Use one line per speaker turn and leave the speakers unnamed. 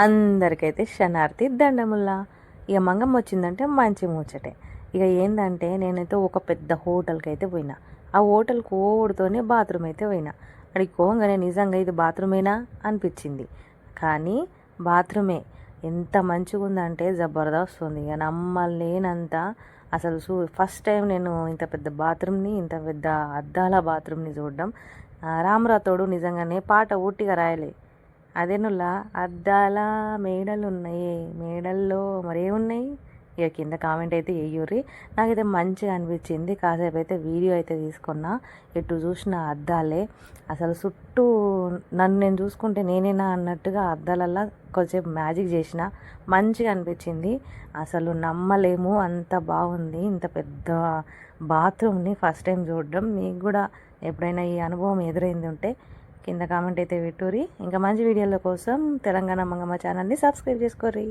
అందరికైతే శనార్థి దండముల్లా. ఇక మంగమ్మ వచ్చిందంటే మంచి ముచ్చటే. ఇక ఏంటంటే నేనైతే ఒక పెద్ద హోటల్కి అయితే పోయినా. ఆ హోటల్ కోడితోనే బాత్రూమ్ అయితే పోయినా. అక్కడికి పోగానే నిజంగా ఇది బాత్రూమేనా అనిపించింది. కానీ బాత్రూమే. ఎంత మంచిగా ఉందంటే జబర్దస్త్ ఉంది. ఇక నమ్మలేనంత అసలు ఫస్ట్ టైం నేను ఇంత పెద్ద బాత్రూమ్ని, ఇంత పెద్ద అద్దాల బాత్రూమ్ని చూడడం. రామరాతోడు నిజంగానే పాట ఊట్టిగా రాయలే. అదేనులా అద్దాల మేడలు ఉన్నాయి, మేడల్లో మరేమున్నాయి. ఇక కింద కామెంట్ అయితే వేయుర్రి. నాకైతే మంచిగా అనిపించింది. కాసేపు అయితే వీడియో అయితే తీసుకున్నా. ఎటు చూసిన అద్దాలే. అసలు చుట్టూ నన్ను నేను చూసుకుంటే నేనేనా అన్నట్టుగా అద్దాలల్లా కొంచెం మ్యాజిక్ చేసిన. మంచిగా అనిపించింది. అసలు నమ్మలేము, అంత బాగుంది. ఇంత పెద్ద బాత్రూమ్ని ఫస్ట్ టైం చూడడం. మీకు కూడా ఎప్పుడైనా ఈ అనుభవం ఎదురైంది ఉంటే కింద కామెంట్ అయితే పెట్టుర్రి. ఇంకా మంచి వీడియోల కోసం తెలంగాణ మంగమ్మ ఛానల్ని సబ్స్క్రైబ్ చేసుకోర్రి.